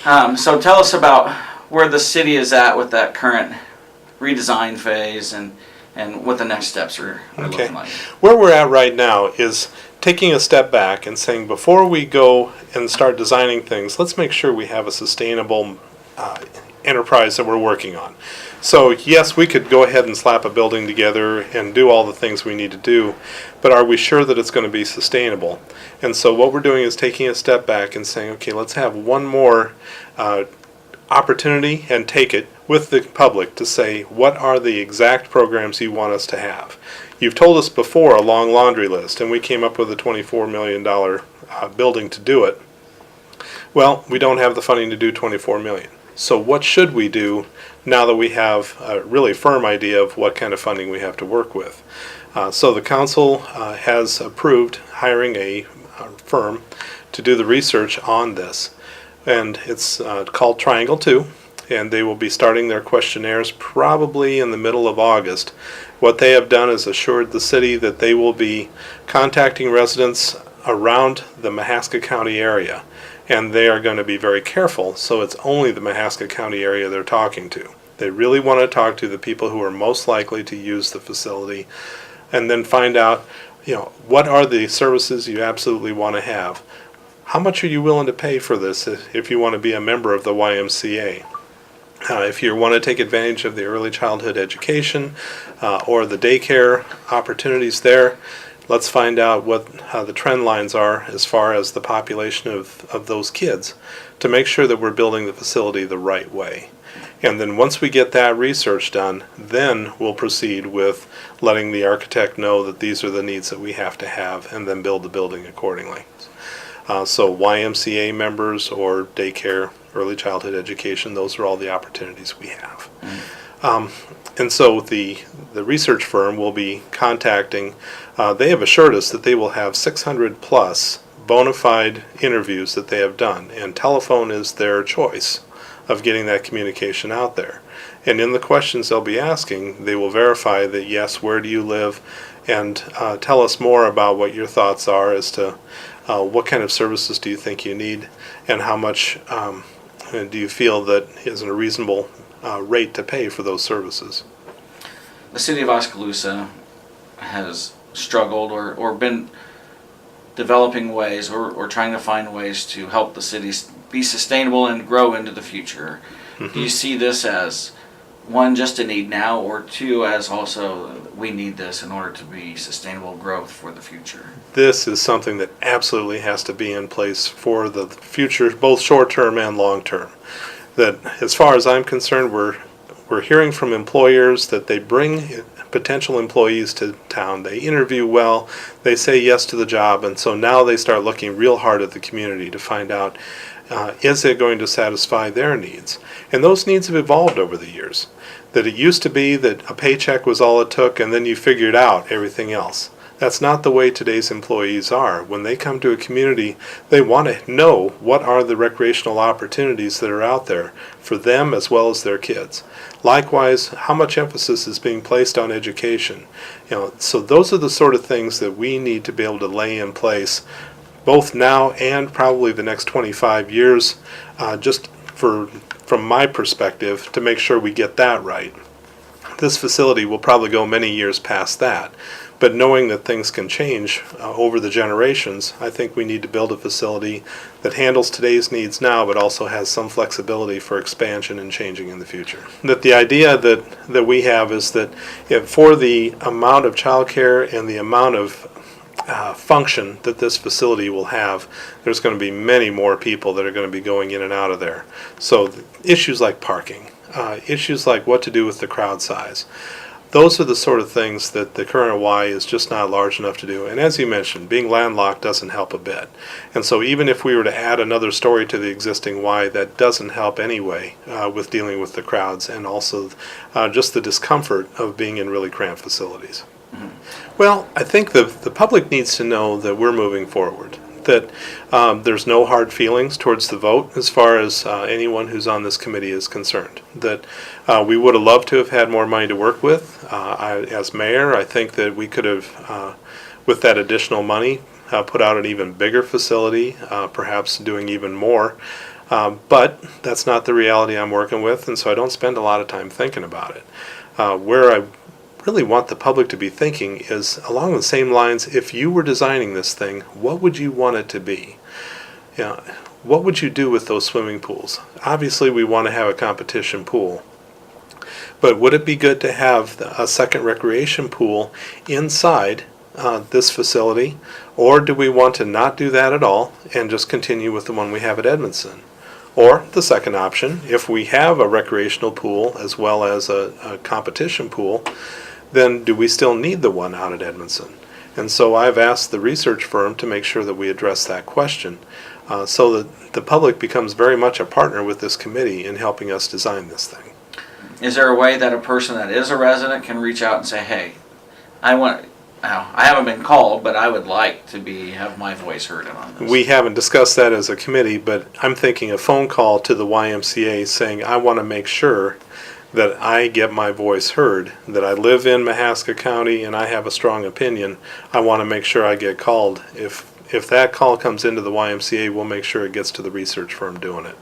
So tell us about where the city is at with that current redesign phase and what the next steps are looking like. Where we're at right now is taking a step back and saying before we go and start designing things, let's make sure we have a sustainable enterprise that we're working on. So yes, we could go ahead and slap a building together and do all the things we need to do, but are we sure that it's going to be sustainable? And so what we're doing is taking a step back and saying, okay, let's have one more opportunity and take it with the public to say, what are the exact programs you want us to have? You've told us before a long laundry list, and we came up with a $24 million building to do it. Well, we don't have the funding to do $24 million. So what should we do now that we have a really firm idea of what kind of funding we have to work with? So the council has approved hiring a firm to do the research on this. And it's called Triangle 2, and they will be starting their questionnaires probably in the middle of August. What they have done is assured the city that they will be contacting residents around the Mahaska County area, and they are going to be very careful, so it's only the Mahaska County area they're talking to. They really want to talk to the people who are most likely to use the facility, and then find out, what are the services you absolutely want to have. How much are you willing to pay for this if you want to be a member of the YMCA? If you want to take advantage of the early childhood education or the daycare opportunities there, let's find out what the trend lines are as far as the population of those kids to make sure that we're building the facility the right way. And then once we get that research done, then we'll proceed with letting the architect know that these are the needs that we have to have, and then build the building accordingly. So YMCA members or daycare, early childhood education, those are all the opportunities we have. And so the research firm will be contacting, they have assured us that they will have 600 plus bona fide interviews that they have done, and telephone is their choice of getting that communication out there. And in the questions they'll be asking, they will verify that yes, where do you live, and tell us more about what your thoughts are as to what kind of services do you think you need, and how much do you feel that is a reasonable rate to pay for those services. The city of Oskaloosa has struggled or been developing ways or trying to find ways to help the city be sustainable and grow into the future. Mm-hmm. Do you see this as, one, just a need now, or two, as also we need this in order to be sustainable growth for the future? This is something that absolutely has to be in place for the future, both short-term and long-term. That, as far as I'm concerned, we're hearing from employers that they bring potential employees to town. They interview well, they say yes to the job, and so now they start looking real hard at the community to find out, is it going to satisfy their needs? And those needs have evolved over the years. That it used to be that a paycheck was all it took, and then you figured out everything else. That's not the way today's employees are. When they come to a community, they want to know what are the recreational opportunities that are out there for them as well as their kids. Likewise, how much emphasis is being placed on education. So those are the sort of things that we need to be able to lay in place, both now and probably the next 25 years, just from my perspective, to make sure we get that right. This facility will probably go many years past that. But knowing that things can change over the generations, I think we need to build a facility that handles today's needs now, but also has some flexibility for expansion and changing in the future. That the idea that we have is that for the amount of childcare and the amount of function that this facility will have, there's going to be many more people that are going to be going in and out of there. So issues like parking, issues like what to do with the crowd size, those are the sort of things that the current Y is just not large enough to do. And as you mentioned, being landlocked doesn't help a bit. And so even if we were to add another story to the existing Y, that doesn't help anyway with dealing with the crowds and also just the discomfort of being in really cramped facilities. Mm-hmm. Well, I think the public needs to know that we're moving forward. That there's no hard feelings towards the vote as far as anyone who's on this committee is concerned. That we would have loved to have had more money to work with. As mayor, I think that we could have, with that additional money, put out an even bigger facility, perhaps doing even more. But that's not the reality I'm working with, and so I don't spend a lot of time thinking about it. Where I really want the public to be thinking is along the same lines. If you were designing this thing, what would you want it to be? What would you do with those swimming pools? Obviously, we want to have a competition pool. But would it be good to have a second recreation pool inside this facility? Or do we want to not do that at all and just continue with the one we have at Edmondson? Or the second option, if we have a recreational pool as well as a competition pool, then do we still need the one out at Edmondson? And so I've asked the research firm to make sure that we address that question so that the public becomes very much a partner with this committee in helping us design this thing. Is there a way that a person that is a resident can reach out and say, hey, I haven't been called, but I would like to have my voice heard on this? We haven't discussed that as a committee, but I'm thinking a phone call to the YMCA saying, I want to make sure that I get my voice heard, that I live in Mahaska County and I have a strong opinion. I want to make sure I get called. If that call comes into the YMCA, we'll make sure it gets to the research firm doing it.